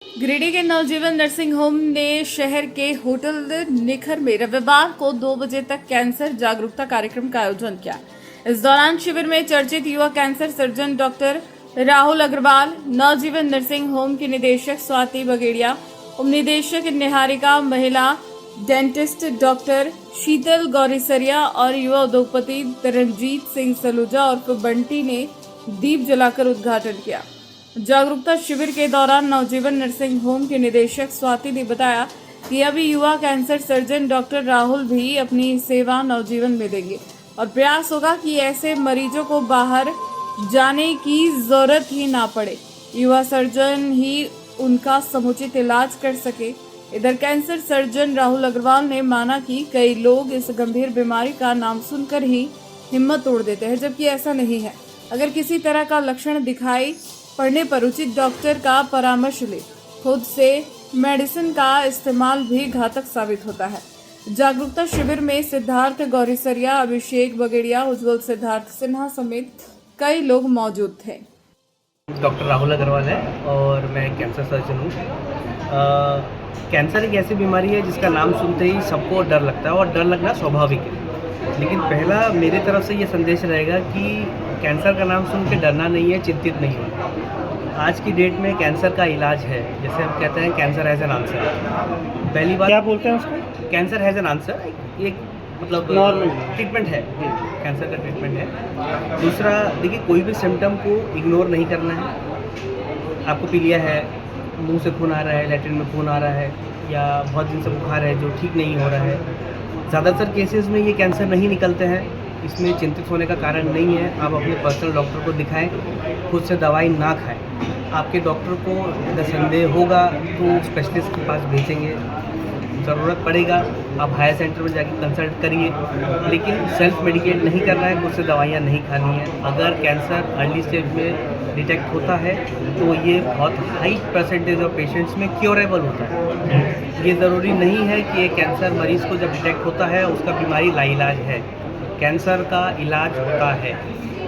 गिरिडीह के नवजीवन nursing home ने शहर के होटल निखर में रविवार को 2 बजे तक कैंसर जागरूकता कार्यक्रम का आयोजन किया। इस दौरान शिविर में चर्चित युवा cancer surgeon doctor Rahul Agarwal, Navjivan nursing home की निदेशक स्वाति बगेड़िया, उप निदेशक निहारिका, महिला डेंटिस्ट डॉक्टर शीतल गौरीसरिया और युवा उद्योगपति तरनजीत सिंह सलूजा और बंटी ने दीप जलाकर उद्घाटन किया। जागरूकता शिविर के दौरान नवजीवन नर्सिंग होम के निदेशक स्वाति ने बताया कि अभी युवा कैंसर सर्जन डॉक्टर राहुल भी अपनी सेवा नवजीवन में देंगे और प्रयास होगा कि ऐसे मरीजों को बाहर जाने की जरूरत ही ना पड़े, युवा सर्जन ही उनका समुचित इलाज कर सके। इधर कैंसर सर्जन राहुल अग्रवाल ने माना कि कई लोग इस गंभीर बीमारी का नाम सुनकर ही हिम्मत तोड़ देते हैं, जबकि ऐसा नहीं है। अगर किसी तरह का लक्षण दिखाई पड़ने पर उचित डॉक्टर का परामर्श ले। खुद से मेडिसिन का इस्तेमाल भी घातक साबित होता है। जागरूकता शिविर में सिद्धार्थ गौरीसरिया, अभिषेक बगेड़िया, उज्जवल सिद्धार्थ सिन्हा समेत कई लोग मौजूद थे। डॉक्टर राहुल अग्रवाल है और मैं कैंसर सर्जन हूँ। कैंसर एक ऐसी बीमारी है जिसका नाम सुनते ही सबको डर लगता है और डर लगना स्वाभाविक है। लेकिन पहला मेरे तरफ से ये संदेश रहेगा कि कैंसर का नाम सुन के डरना नहीं है, चिंतित नहीं होना। आज की डेट में कैंसर का इलाज है, जैसे हम कहते हैं कैंसर हैज़ एन आंसर। पहली बात क्या बोलते हैं उसको? कैंसर हैज़ एन आंसर, एक मतलब नॉर्मल ट्रीटमेंट है, कैंसर का ट्रीटमेंट है। दूसरा, देखिए कोई भी सिम्टम को इग्नोर नहीं करना है। आपको पीलिया है, मुंह से खून आ रहा है, लैट्रिन में खून आ रहा है, या बहुत दिन से बुखार है जो ठीक नहीं हो रहा है, ज़्यादातर केसेस में ये कैंसर नहीं निकलते हैं। इसमें चिंतित होने का कारण नहीं है। आप अपने पर्सनल डॉक्टर को दिखाएं, खुद से दवाई ना खाएं। आपके डॉक्टर को अगर संदेह होगा तो स्पेशलिस्ट के पास भेजेंगे, ज़रूरत पड़ेगा आप हायर सेंटर में जाके कंसल्ट करिए, लेकिन सेल्फ मेडिकेट नहीं करना है, खुद से दवाइयाँ नहीं खानी है। अगर कैंसर अर्ली स्टेज में डिटेक्ट होता है तो ये बहुत हाई परसेंटेज ऑफ पेशेंट्स में क्योरेबल होता है। ये ज़रूरी नहीं है कि एक कैंसर मरीज़ को जब डिटेक्ट होता है उसका बीमारी लाइलाज है। कैंसर का इलाज होता है।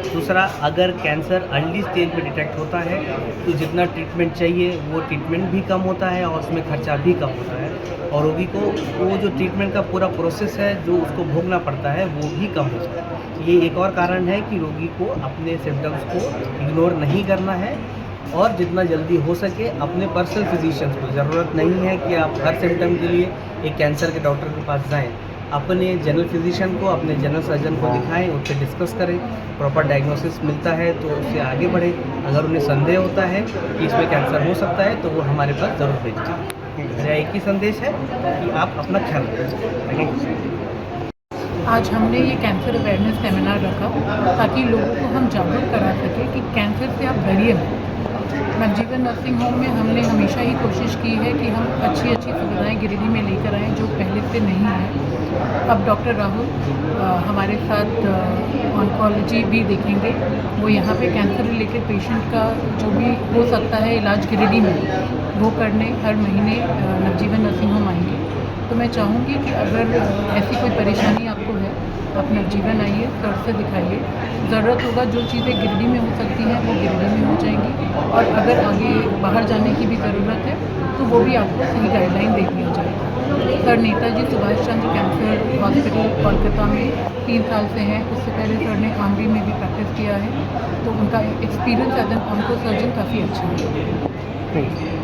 दूसरा, अगर कैंसर अर्ली स्टेज में डिटेक्ट होता है तो जितना ट्रीटमेंट चाहिए वो ट्रीटमेंट भी कम होता है और उसमें खर्चा भी कम होता है, और रोगी को वो जो ट्रीटमेंट का पूरा प्रोसेस है जो उसको भोगना पड़ता है वो भी कम होता है। ये एक और कारण है कि रोगी को अपने सिम्टम्स को इग्नोर नहीं करना है और जितना जल्दी हो सके अपने पर्सनल फिजिशियंस को, ज़रूरत नहीं है कि आप हर सिम्टम के लिए एक कैंसर के डॉक्टर के पास जाएं। अपने जनरल फिजिशियन को, अपने जनरल सर्जन को दिखाएं, उससे डिस्कस करें, प्रॉपर डायग्नोसिस मिलता है तो उससे आगे बढ़ें। अगर उन्हें संदेह होता है कि इसमें कैंसर हो सकता है तो वो हमारे पास ज़रूर भेजें। मेरा एक ही संदेश है कि आप अपना ख्याल रखें। आज हमने ये कैंसर अवेयरनेस सेमिनार रखा ताकि लोगों को हम जागरूक करा सकें कि कैंसर से आप डरिए मत। नवजीवन नर्सिंग होम में हमने हमेशा ही कोशिश की है कि हम अच्छी सुविधाएं गिरिडीह में लेकर आएँ जो पहले से नहीं है। अब डॉक्टर राहुल हमारे साथ ऑन्कोलॉजी भी देखेंगे। वो यहाँ पे कैंसर रिलेटेड पेशेंट का जो भी हो सकता है इलाज गिरिडीह में वो करने हर महीने नवजीवन नर्सिंग होम आएंगे। तो मैं चाहूँगी कि अगर ऐसी कोई परेशानी आपको है, आप नवजीवन आइए, सर से दिखाइए। ज़रूरत होगा जो चीज़ें गिरिडीह में हो सकती हैं वो गिरिडीह में हो जाएंगी, और अगर आगे बाहर जाने की भी ज़रूरत है तो वो भी आपको सही गाइडलाइन दे दिया जाएगा। Sir Netaji Subhash Chandra cancer hospital Kolkata में 3 साल से हैं। उससे पहले सर ने आमरी में भी प्रैक्टिस किया है, तो उनका experience as an onco surgeon काफ़ी अच्छा है।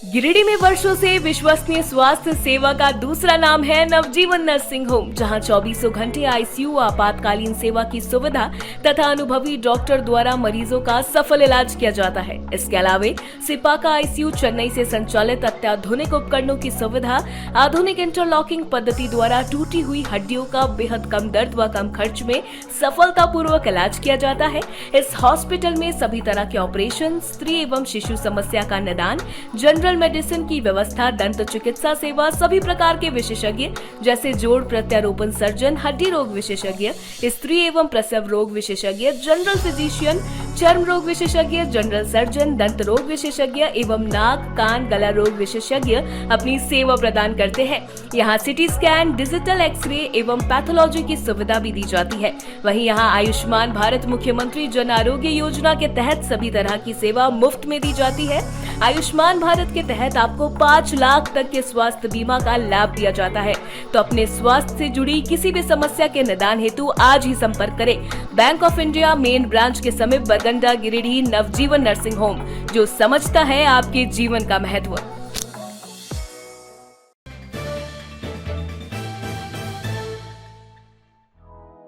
गिरिडीह में वर्षों से विश्वसनीय स्वास्थ्य सेवा का दूसरा नाम है नवजीवन नर्सिंग होम, जहां 24 घंटे आईसीयू, आपातकालीन सेवा की सुविधा तथा अनुभवी डॉक्टर द्वारा मरीजों का सफल इलाज किया जाता है। इसके अलावे सिपाका आईसीयू, चेन्नई से संचालित अत्याधुनिक उपकरणों की सुविधा, आधुनिक इंटरलॉकिंग पद्धति द्वारा टूटी हुई हड्डियों का बेहद कम दर्द व कम खर्च में सफलता पूर्वक इलाज किया जाता है। इस हॉस्पिटल में सभी तरह के ऑपरेशन, स्त्री एवं शिशु समस्या का निदान, जनरल मेडिसिन की व्यवस्था, दंत चिकित्सा सेवा, सभी प्रकार के विशेषज्ञ जैसे जोड़ प्रत्यारोपण सर्जन, हड्डी रोग विशेषज्ञ, स्त्री एवं प्रसव रोग विशेषज्ञ, जनरल फिजिशियन, चर्म रोग विशेषज्ञ, जनरल सर्जन, दंत रोग विशेषज्ञ एवं नाक, कान, गला रोग विशेषज्ञ अपनी सेवा प्रदान करते हैं। यहाँ सिटी स्कैन, डिजिटल एक्सरे एवं पैथोलॉजी की सुविधा भी दी जाती है। वहीं यहाँ आयुष्मान भारत मुख्यमंत्री जन आरोग्य योजना के तहत सभी तरह की सेवा मुफ्त में दी जाती है। आयुष्मान भारत के तहत आपको 5 लाख तक के स्वास्थ्य बीमा का लाभ दिया जाता है। तो अपने स्वास्थ्य से जुड़ी किसी भी समस्या के निदान हेतु आज ही संपर्क करें bank of India main branch के समीप बरगंडा गिरिडीह नवजीवन नर्सिंग होम, जो समझता है आपके जीवन का महत्व।